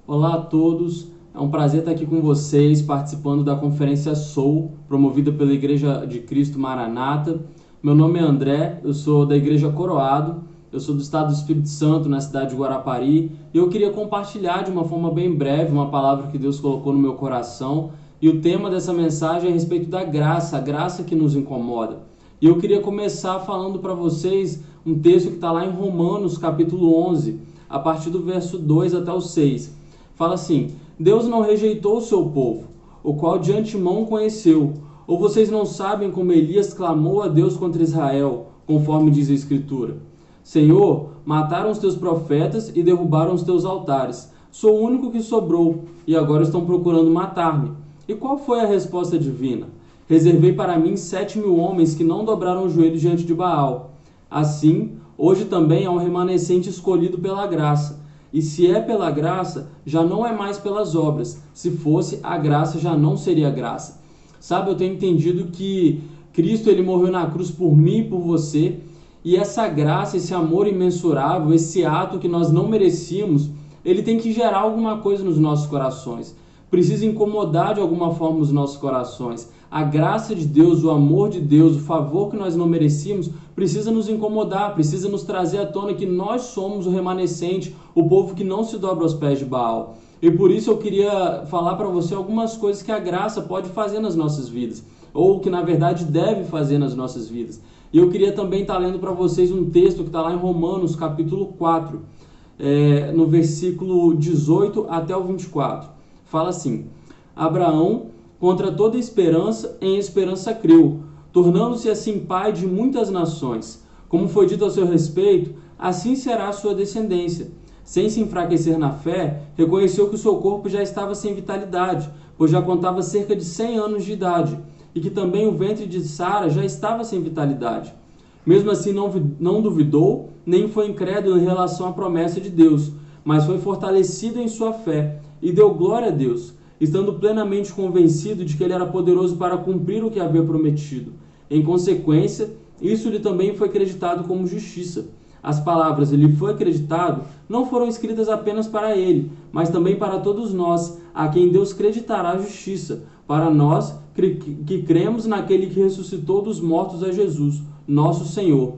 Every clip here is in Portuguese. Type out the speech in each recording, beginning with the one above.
Olá a todos, é um prazer estar aqui com vocês participando da conferência Soul, promovida pela Igreja de Cristo Maranata. Meu nome é André, eu sou da Igreja Coroado, eu sou do estado do Espírito Santo, na cidade de Guarapari, e eu queria compartilhar de uma forma bem breve uma palavra que Deus colocou no meu coração, e o tema dessa mensagem é a respeito da graça, a graça que nos incomoda. E eu queria começar falando para vocês um texto que está lá em Romanos, capítulo 11, a partir do verso 2 até o 6. Fala assim: Deus não rejeitou o seu povo, o qual de antemão conheceu. Ou vocês não sabem como Elias clamou a Deus contra Israel, conforme diz a Escritura? Senhor, mataram os teus profetas e derrubaram os teus altares. Sou o único que sobrou, e agora estão procurando matar-me. E qual foi a resposta divina? Reservei para mim 7.000 homens que não dobraram o joelho diante de Baal. Assim, hoje também há um remanescente escolhido pela graça. E se é pela graça, já não é mais pelas obras. Se fosse, a graça já não seria graça. Sabe, eu tenho entendido que Cristo ele morreu na cruz por mim e por você. E essa graça, esse amor imensurável, esse ato que nós não merecíamos, ele tem que gerar alguma coisa nos nossos corações. Precisa incomodar de alguma forma os nossos corações. A graça de Deus, o amor de Deus, o favor que nós não merecíamos, precisa nos incomodar, precisa nos trazer à tona que nós somos o remanescente, o povo que não se dobra aos pés de Baal. E por isso eu queria falar para você algumas coisas que a graça pode fazer nas nossas vidas, ou que na verdade deve fazer nas nossas vidas. E eu queria também estar lendo para vocês um texto que está lá em Romanos, capítulo 4, no versículo 18 até o 24. Fala assim: Abraão, contra toda esperança, em esperança creu, tornando-se assim pai de muitas nações. Como foi dito a seu respeito, assim será a sua descendência. Sem se enfraquecer na fé, reconheceu que o seu corpo já estava sem vitalidade, pois já contava cerca de 100 anos de idade, e que também o ventre de Sara já estava sem vitalidade. Mesmo assim não duvidou, nem foi incrédulo em relação à promessa de Deus, mas foi fortalecido em sua fé, e deu glória a Deus, estando plenamente convencido de que ele era poderoso para cumprir o que havia prometido. Em consequência, isso lhe também foi acreditado como justiça. As palavras "lhe foi acreditado" não foram escritas apenas para ele, mas também para todos nós, a quem Deus creditará a justiça, para nós que cremos naquele que ressuscitou dos mortos a Jesus, nosso Senhor.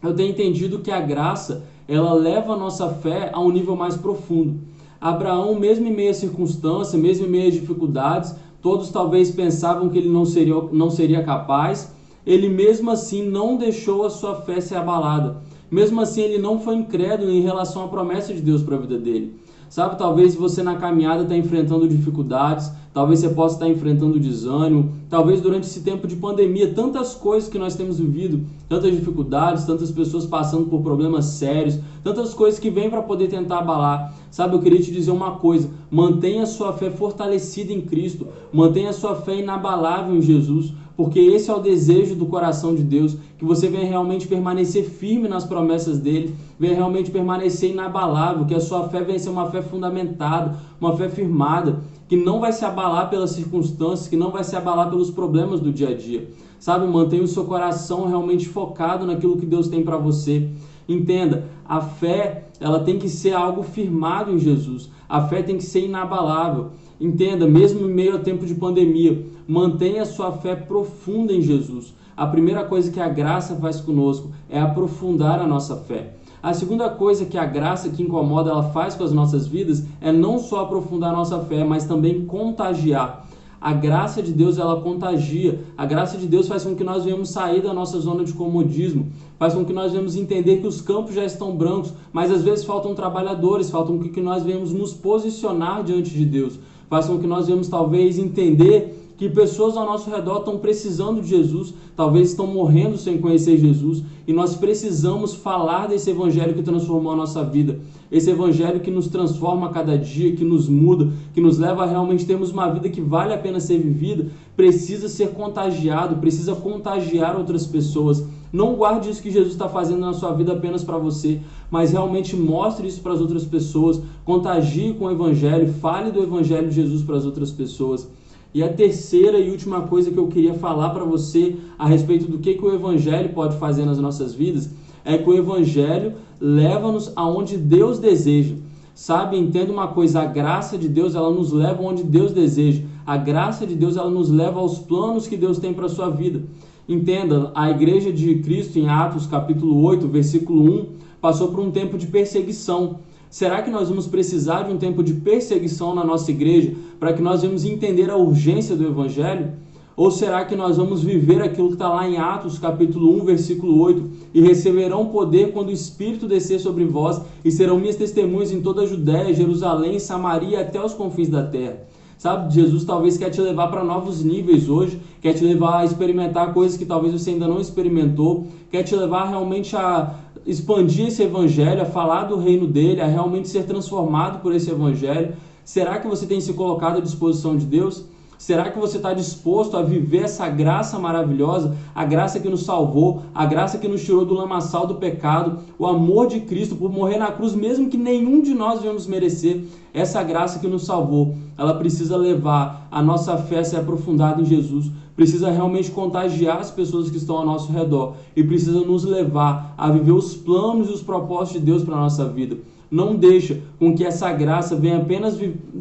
Eu tenho entendido que a graça, ela leva a nossa fé a um nível mais profundo. Abraão, mesmo em meio à circunstância, mesmo em meio às dificuldades, todos talvez pensavam que ele não seria capaz, ele mesmo assim não deixou a sua fé ser abalada. Mesmo assim, ele não foi incrédulo em relação à promessa de Deus para a vida dele. Sabe, talvez você na caminhada está enfrentando dificuldades, talvez você possa estar enfrentando desânimo, talvez durante esse tempo de pandemia, tantas coisas que nós temos vivido, tantas dificuldades, tantas pessoas passando por problemas sérios, tantas coisas que vêm para poder tentar abalar. Sabe, eu queria te dizer uma coisa: mantenha a sua fé fortalecida em Cristo, mantenha a sua fé inabalável em Jesus, porque esse é o desejo do coração de Deus, que você venha realmente permanecer firme nas promessas dele, venha realmente permanecer inabalável, que a sua fé venha ser uma fé fundamentada, uma fé firmada, que não vai se abalar pelas circunstâncias, que não vai se abalar pelos problemas do dia a dia. Sabe, mantenha o seu coração realmente focado naquilo que Deus tem para você. Entenda, a fé, ela tem que ser algo firmado em Jesus. A fé tem que ser inabalável. Entenda, mesmo em meio a tempo de pandemia, mantenha a sua fé profunda em Jesus. A primeira coisa que a graça faz conosco é aprofundar a nossa fé. A segunda coisa que a graça que incomoda ela faz com as nossas vidas é não só aprofundar a nossa fé, mas também contagiar. A graça de Deus, ela contagia. A graça de Deus faz com que nós venhamos sair da nossa zona de comodismo. Faz com que nós venhamos entender que os campos já estão brancos, mas às vezes faltam trabalhadores, faltam que nós venhamos nos posicionar diante de Deus. Faz com que nós venhamos talvez entender que pessoas ao nosso redor estão precisando de Jesus, talvez estão morrendo sem conhecer Jesus, e nós precisamos falar desse evangelho que transformou a nossa vida, esse evangelho que nos transforma a cada dia, que nos muda, que nos leva a realmente termos uma vida que vale a pena ser vivida, precisa ser contagiado, precisa contagiar outras pessoas. Não guarde isso que Jesus está fazendo na sua vida apenas para você, mas realmente mostre isso para as outras pessoas, contagie com o evangelho, fale do evangelho de Jesus para as outras pessoas. E a terceira e última coisa que eu queria falar para você a respeito do que o Evangelho pode fazer nas nossas vidas é que o Evangelho leva-nos aonde Deus deseja. Sabe, entenda uma coisa, a graça de Deus, ela nos leva onde Deus deseja. A graça de Deus, ela nos leva aos planos que Deus tem para a sua vida. Entenda, a igreja de Cristo em Atos capítulo 8, versículo 1, passou por um tempo de perseguição. Será que nós vamos precisar de um tempo de perseguição na nossa igreja para que nós venhamos entender a urgência do Evangelho? Ou será que nós vamos viver aquilo que está lá em Atos capítulo 1, versículo 8, e receberão poder quando o Espírito descer sobre vós, e serão minhas testemunhas em toda a Judéia, Jerusalém, Samaria, até os confins da terra? Sabe, Jesus talvez quer te levar para novos níveis hoje, quer te levar a experimentar coisas que talvez você ainda não experimentou, quer te levar realmente a expandir esse evangelho, a falar do reino dele, a realmente ser transformado por esse evangelho. Será que você tem se colocado à disposição de Deus? Será que você está disposto a viver essa graça maravilhosa, a graça que nos salvou, a graça que nos tirou do lamaçal do pecado, o amor de Cristo por morrer na cruz, mesmo que nenhum de nós venhamos merecer? Essa graça que nos salvou, ela precisa levar a nossa fé a ser aprofundada em Jesus, precisa realmente contagiar as pessoas que estão ao nosso redor e precisa nos levar a viver os planos e os propósitos de Deus para a nossa vida. Não deixa com que essa graça venha apenas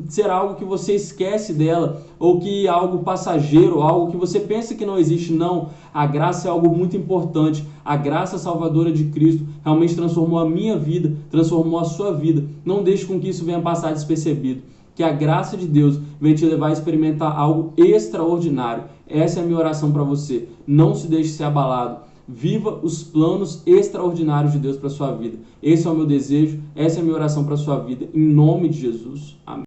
ser algo que você esquece dela, ou que é algo passageiro, algo que você pensa que não existe. Não, a graça é algo muito importante. A graça salvadora de Cristo realmente transformou a minha vida, transformou a sua vida. Não deixe com que isso venha passar despercebido. Que a graça de Deus venha te levar a experimentar algo extraordinário. Essa é a minha oração para você. Não se deixe ser abalado. Viva os planos extraordinários de Deus para a sua vida. Esse é o meu desejo, essa é a minha oração para a sua vida. Em nome de Jesus. Amém.